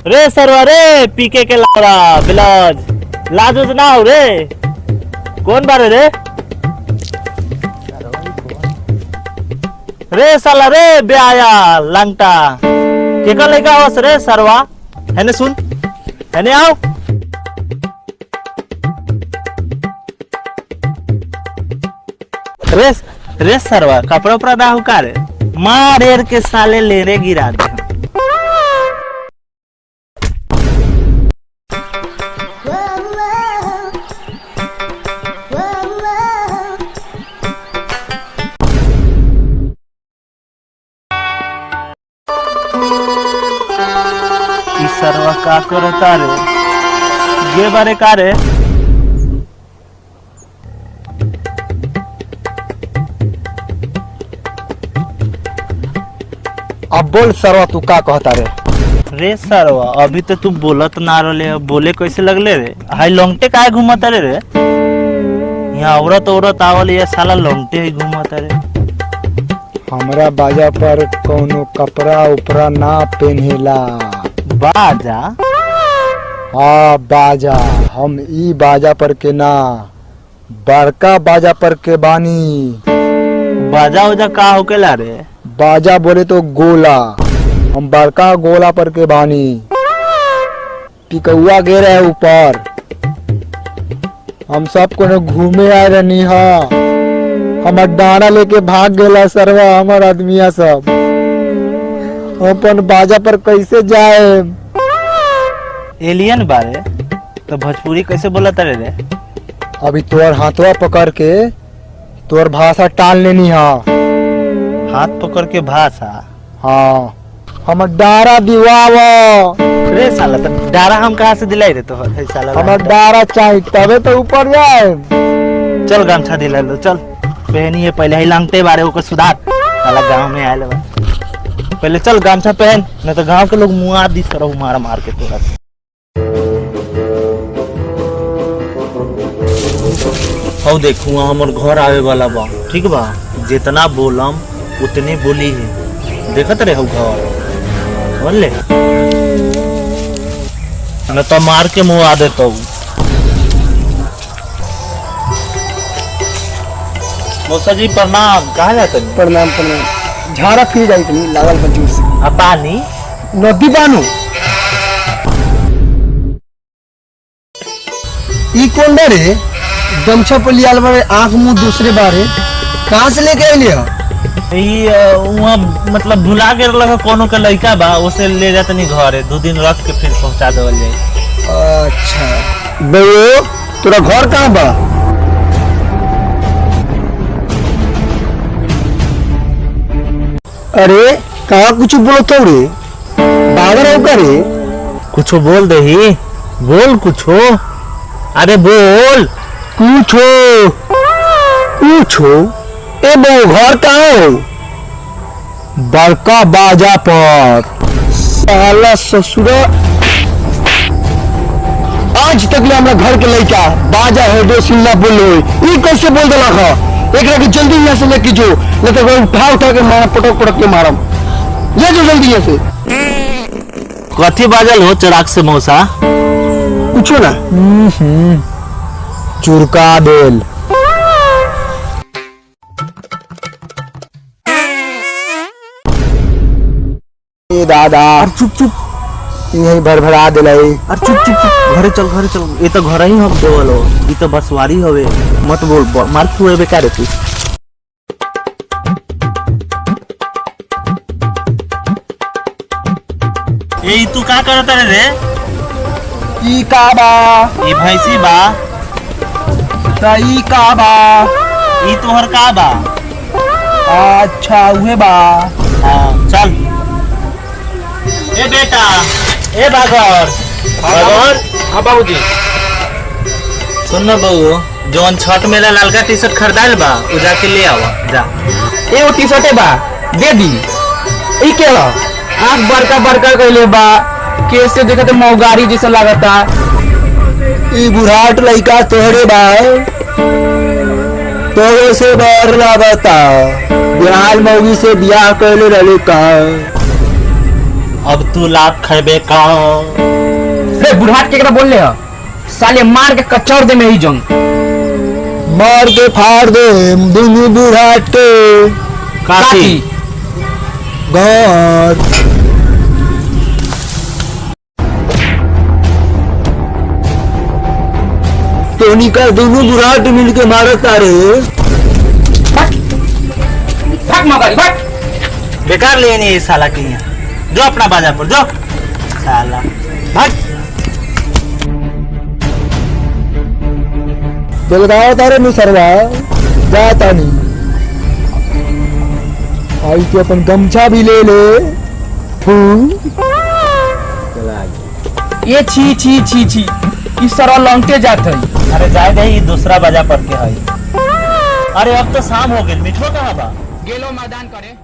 रे सरवा रे पीके के लारा बिलाज लाज ना हो रे। कौन बारे रे? रे साला रे बेआया लंगटा केका लेगा आवास रे सरवा। है ने सुन है ने आओ। रे सरवा कपड़ा उपड़ा ना हुका रे मार के साले ले रे गिरा दे। सरवा का करता रे ये बारे का रे? अब बोल सरवा तू का कहता रे? रे सरवा अभी तो तू बोलत ना रहे बोले कैसे लगले रे? हाई लौंगटे काहे घूमता रे? यहाँ औरत आवल ये साला लौंगटे ही घूमता रे। हमरा बाजा पर कोनो कपड़ा उपरा ना पहनेला। बाजा? हाँ बाजा, हम ई बाजा पर के ना बड़का बाजा पर के बानी। बाजा उजा का होकेला रे? बाजा बोले तो गोला, हम बड़का गोला पर के बानी। टिकौआ गे रहे ऊपर, हम सब को घूमे आए रहनी हा। हमर डाना लेके भाग गेला सरवा हमर आदमिया सब। अपन बाजा पर कैसे जाए? एलियन बारे तो भोजपुरी कैसे बोलत रे? अभी तोर हाथवा पकड़ के तोर भाषा टाल लेनी हा। हाथ पकड़ के भाषा? हाँ हमर डारा दिवावा। रे साला तो डारा हम कहाँ से दिलाई रे? तो साला हमर डारा चाहिए तबे तो ऊपर जाए। चल गमछा दिला लो चल। पहनी है पहले ही लंगटे बारे को सुधार। साला गांव में आए बा पहले चल गमछा पहन नहीं तो गांव के लोग मुँह दी सरहु मार मार के तोरा। हो देखू हमर घर आवे वाला बा ठीक बा। जितना बोलम उतने बोली है। देखत रहे हो घर बोल ले न तो मार के मुँह आ देता हूँ। मौसा जी प्रणाम। कहाँ जाते? प्रणाम प्रणाम। झाड़ा फिर जाई तनी लागल बजूस। आ पानी नदी बानू। ई कौन रे? गमछा पर लियाल बारे आंख मुंह दूसरे बारे कहाँ से लेके आइले हो? वहाँ मतलब भुला के लगा कोनो का लड़का बा उसे ले जाते नहीं घर 2 दिन रख के फिर पहुँचा देवल जाए। अच्छा बे तोरा घर कहाँ बा? अरे कहाँ कुछ बोलो तो रे बागर हो करे? कुछ बोल दे ही बोल कुछो। अरे बोल कुछो कुछो। ए बो घर कहाँ हो? बड़का बाजा पर। साला ससुरा आज तक ले हमरा घर के लड़का बाजा है दो सिल्ला बोलो ये कैसे बोल देला खा? एक रख जल्दी यहाँ से लेके जो नहीं तो उठा के मारा पटक पटक के मारम। ले जो जल्दी यहाँ से। कथी बाजल हो चराग से मौसा? पूछो ना। चुरका बेल। ए दादा चुप चुप यही भरभरा दिलाई। अरे चुप चुप चुप घरे चल। ये तो घर ही हम देवल हो। ये तो बसवारी हवे मत बोल मार छुए बेकार तू। ए तू का करत रे? ई का बा? ई भैंसी बा। ई का बा? ई तोहर का बा? अच्छा उहे बा। हाँ चल। ए बेटा ए बागर बागर। हाँ बाबूजी। सुन ना बहू जौन छठ मेला लालका टी शर्ट खरीदाल बा उ जाके ले आवा जा। ए वो टी शर्ट बा दे दी। ई के बा? आँख बड़का बड़का कहले बा कैसे देखते मौगारी जैसा लागता। ई बुढ़ाट लड़का तोहरे बा तोहरे से डर लागता। बिहार मौगी से बियाह कैले रहे का? अब तू लात खेबे का। रे बुढ़ाट केकरा बोल ले ह साले मार के कचौड़ दे में ही जंग। मार के फाड़ दे दोनों बुढ़ाट के काकी घर। टोनी का दोनों बुढ़ाट मिलके मारत तारे। भाग मगारी भाग। बेकार ले नहीं साला की यहाँ। जो अपना बाजा पर जो साला भाग। जलगाओ तारे नु सरवा जाता नहीं। आई तो अपन गमछा भी ले ले। ये छी छी छी छी ई सरवा लौंटे जात है। अरे जाए दे दूसरा बाजा पर के है। अरे अब तो शाम हो गई मिठो कहाँ बा। गेलो मैदान करे।